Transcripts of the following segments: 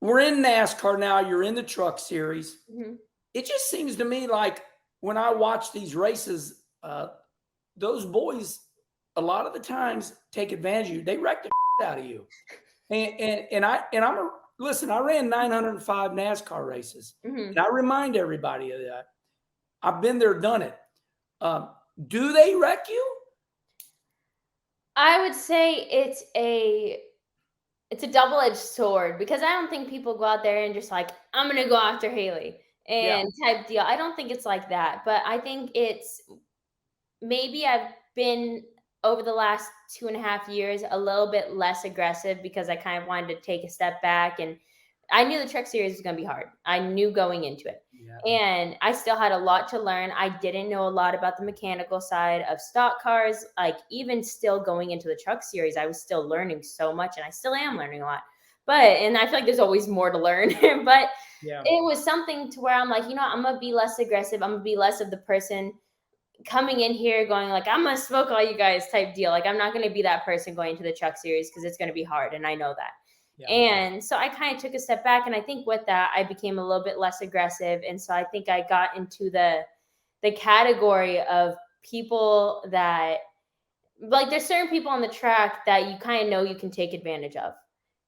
we're in NASCAR now. You're in the Truck Series. Mm-hmm. It just seems to me like when I watch these races, those boys, a lot of the times take advantage of you. They wreck the out of you. Listen, I ran 905 NASCAR races, Mm-hmm. and I remind everybody of that. I've been there, done it. Do they wreck you? I would say it's a double-edged sword, because I don't think people go out there and just like, I'm gonna go after Hailie Yeah. and type deal. I don't think it's like that, but I think it's maybe I've been over the last 2.5 years a little bit less aggressive, because I kind of wanted to take a step back, and I knew the Truck Series was going to be hard. I knew going into it. Yeah. And I still had a lot to learn. I didn't know a lot about the mechanical side of stock cars. Like, even still going into the Truck Series, I was still learning so much, and I still am learning a lot. And I feel like there's always more to learn. But Yeah. it was something to where I'm like, I'm going to be less aggressive. I'm going to be less of the person coming in here going like, I'm going to smoke all you guys type deal. Like, I'm not going to be that person going to the Truck Series, because it's going to be hard. And I know that. Yeah. And so I kind of took a step back, and I think with that, I became a little bit less aggressive. And so I think I got into the category of people that, like, there's certain people on the track that you kind of know you can take advantage of.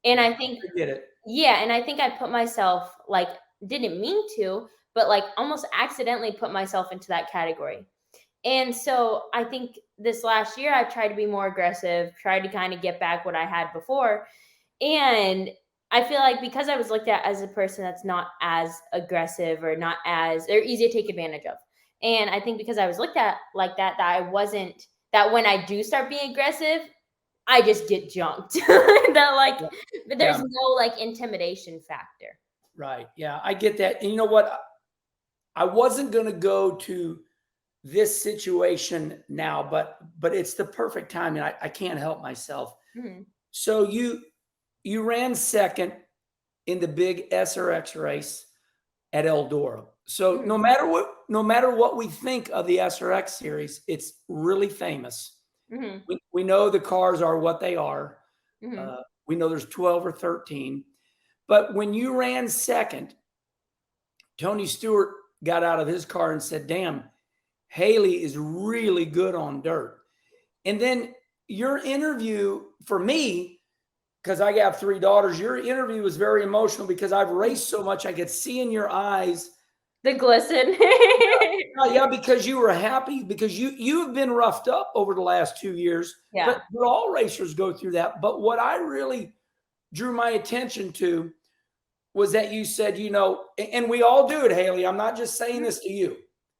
And I think, I get it. yeah, and I think I put myself, like, didn't mean to, but like almost accidentally put myself into that category. And so I think this last year I tried to be more aggressive, tried to kind of get back what I had before. And I feel like because I was looked at as a person that's not as aggressive, or not as, or easy to take advantage of. And I think because I was looked at like that, that I wasn't, that when I do start being aggressive, I just get junked. That like, Yeah. there's no like intimidation factor. Right. Yeah, I get that. And you know what? I wasn't going to go to this situation now, but it's the perfect time, and I can't help myself. Mm-hmm. So you ran second in the big SRX race at Eldora. So Mm-hmm. no matter what we think of the SRX series, it's really famous. Mm-hmm. We know the cars are what they are. Mm-hmm. We know there's 12 or 13. But when you ran second, Tony Stewart got out of his car and said, damn, Hailie is really good on dirt. And then your interview for me, because I got 3 daughters, your interview was very emotional, because I've raced so much. I could see in your eyes the glisten. yeah, because you were happy, because you have been roughed up over the last 2 years. Yeah. But all racers go through that. But what I really drew my attention to was that you said, and we all do it, Hailie. I'm not just saying this to you.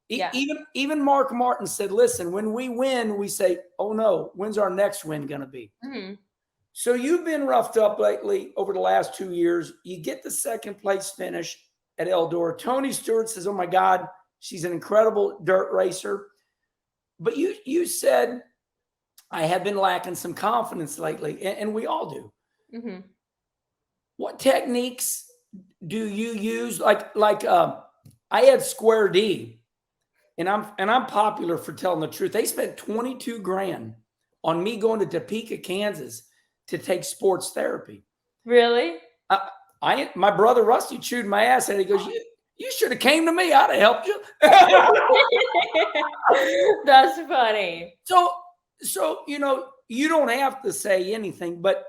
Yeah. Even Mark Martin said, listen, when we win, we say, oh no, when's our next win going to be? Mm-hmm. So you've been roughed up lately over the last 2 years. You get the second place finish at Eldora. Tony Stewart says, oh my God, she's an incredible dirt racer. But you said, I have been lacking some confidence lately, and we all do. Mm-hmm. What techniques do you use? I had Square D, and I'm popular for telling the truth. They spent $22,000 on me going to Topeka, Kansas, to take sports therapy. Really? My brother Rusty chewed my ass, and he goes, "You should have came to me. I'd have helped you." That's funny. So you don't have to say anything, but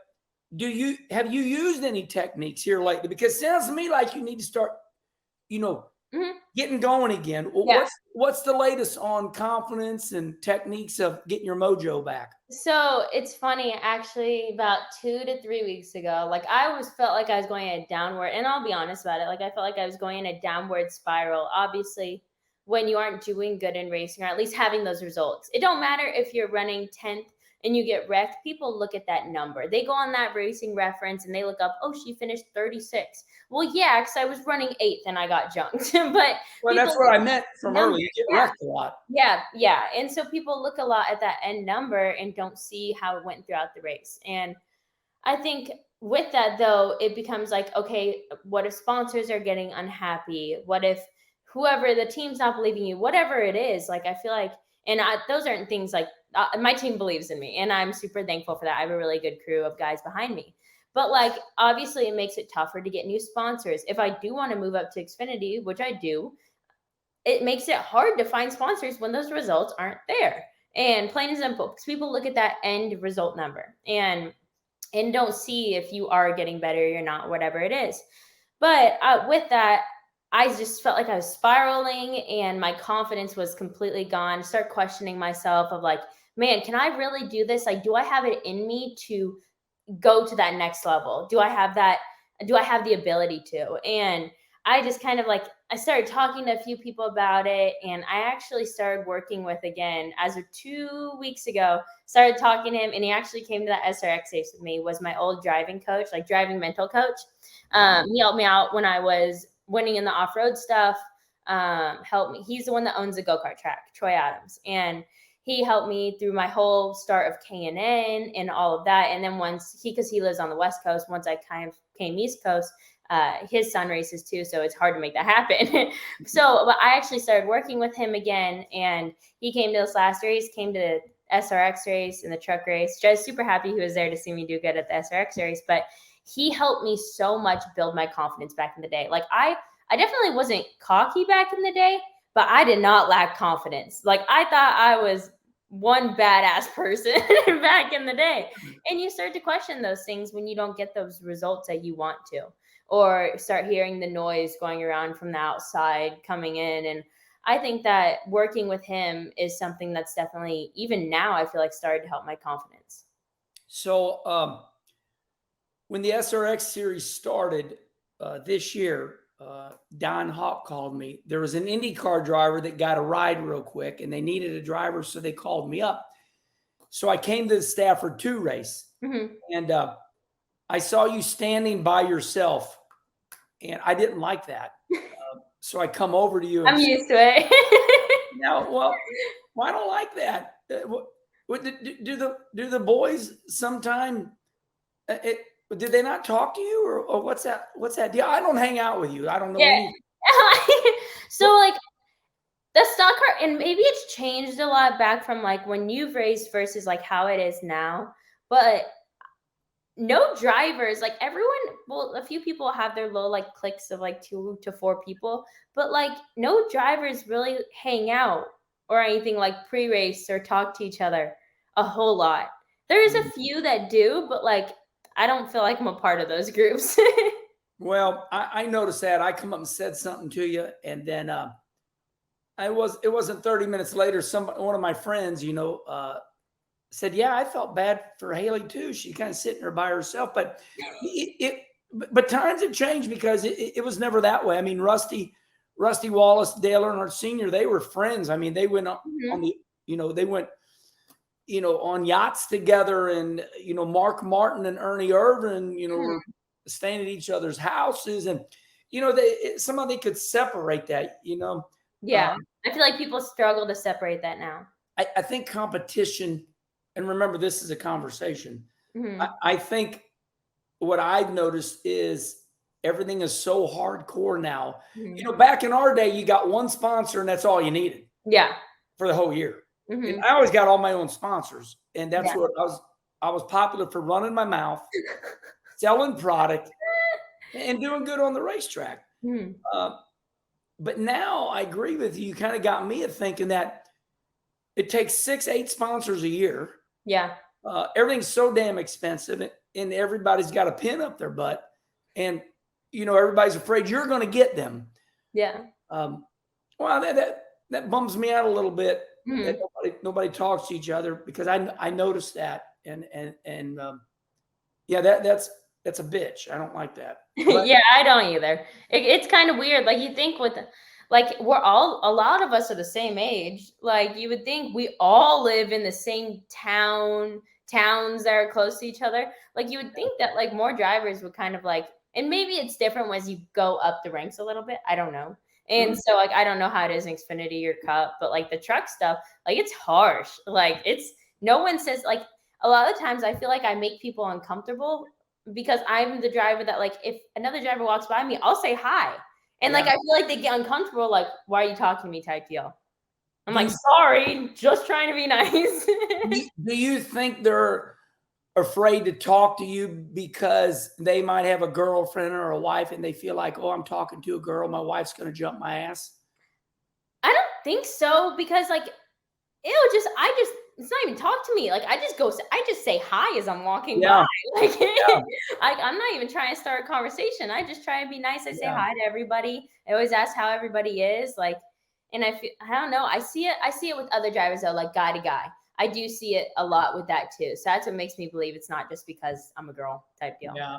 have you used any techniques here lately? Because it sounds to me like you need to start, Mm-hmm. getting going again. Yeah. What's the latest on confidence and techniques of getting your mojo back? So it's funny, actually, about 2 to 3 weeks ago, like, I always felt like I was going in a downward, and I'll be honest about it. Like, I felt like I was going in a downward spiral. Obviously, when you aren't doing good in racing, or at least having those results, it don't matter if you're running 10th and you get wrecked. People look at that number. They go on that racing reference and they look up, oh, she finished 36. Well, yeah, because I was running 8th and I got junked. But that's what I meant from earlier. You get wrecked a lot. Yeah. And so people look a lot at that end number and don't see how it went throughout the race. And I think with that, though, it becomes like, okay, what if sponsors are getting unhappy? What if whoever, the team's not believing you? Whatever it is, like, I feel like, and those aren't things like, my team believes in me, and I'm super thankful for that. I have a really good crew of guys behind me. But like, obviously it makes it tougher to get new sponsors. If I do want to move up to Xfinity, which I do, it makes it hard to find sponsors when those results aren't there. And plain and simple, because people look at that end result number and don't see if you are getting better or you're not, whatever it is. But with that, I just felt like I was spiraling and my confidence was completely gone. Start questioning myself of like, man, can I really do this? Like, do I have it in me to go to that next level? Do I have that? Do I have the ability to? And I just kind of like, I started talking to a few people about it, and I actually started working with, again, as of 2 weeks ago, started talking to him, and he actually came to that SRX race with me, was my old driving coach, like driving mental coach. He helped me out when I was winning in the off-road stuff, helped me. He's the one that owns the go-kart track, Troy Adams. And he helped me through my whole start of K&N and all of that. And then once because he lives on the West Coast, once I kind of came East Coast, his son races too, so it's hard to make that happen. But I actually started working with him again, and he came to this last race, came to the SRX race and the truck race. Just super happy he was there to see me do good at the SRX race. But he helped me so much build my confidence back in the day. Like I definitely wasn't cocky back in the day, but I did not lack confidence. Like I thought I was one badass person back in the day. And you start to question those things when you don't get those results that you want to, or start hearing the noise going around from the outside coming in. And I think that working with him is something that's definitely, even now, I feel like started to help my confidence. So when the SRX series started this year, Don Hawk called me. There was an IndyCar driver that got a ride real quick, and they needed a driver, so they called me up. So I came to the Stafford 2 race, and I saw you standing by yourself, and I didn't like that. So I come over to you. I'm used to it. Now, well, I don't like that. Do the boys sometime? Did they not talk to you, or what's that? What's that deal? I don't hang out with you. I don't know anything. So like the stock car, and maybe it's changed a lot back from like when you've raced versus like how it is now. But no drivers, like everyone, well, a few people have their little like cliques of like 2 to 4 people, but like no drivers really hang out or anything like pre-race or talk to each other a whole lot. There's a few that do, but like I don't feel like I'm a part of those groups. Well, I noticed that. I come up and said something to you, and then it wasn't 30 minutes later, one of my friends, said, yeah, I felt bad for Hailie too. She kind of sitting there by herself, but but times have changed because it was never that way. I mean, Rusty Wallace, Dale Earnhardt Sr., they were friends. I mean, they went on they went, on yachts together, and, Mark Martin and Ernie Irvin, were staying at each other's houses, and, somehow they could separate that, Yeah. I feel like people struggle to separate that now. I think competition, and remember, this is a conversation. I think what I've noticed is everything is so hardcore now. Back in our day, you got one sponsor and that's all you needed. Yeah. For the whole year. And I always got all my own sponsors, and that's what I was popular for, running my mouth, selling product, and doing good on the racetrack. But now I agree with you. You kind of got me thinking that it takes 6-8 sponsors a year. Yeah. Everything's so damn expensive, and everybody's got a pin up their butt, and everybody's afraid you're going to get them. Yeah. Well, that bums me out a little bit. That nobody talks to each other, because I noticed that, and that's a bitch. I don't like that. But, yeah, I don't either. It's kind of weird. Like you think like a lot of us are the same age. Like you would think we all live in the same towns that are close to each other. Like you would think that like more drivers would kind of like, and maybe it's different as you go up the ranks a little bit. I don't know. And so like, I don't know how it is in Xfinity or Cup, but like the truck stuff, like it's harsh. Like no one says, like a lot of times I feel like I make people uncomfortable because I'm the driver that like, if another driver walks by me, I'll say hi. And like, I feel like they get uncomfortable. Like, why are you talking to me type deal? I'm like, sorry, just trying to be nice. Do you think there afraid to talk to you because they might have a girlfriend or a wife and they feel like, oh, I'm talking to a girl, my wife's going to jump my ass? I don't think so, because like it's not even talk to me. Like I just say hi as I'm walking by. Like, I'm not even trying to start a conversation. I just try and be nice. I say hi to everybody. I always ask how everybody is. Like, and I don't know. I see it with other drivers though, like guy to guy. I do see it a lot with that too. So that's what makes me believe it's not just because I'm a girl type deal. Yeah.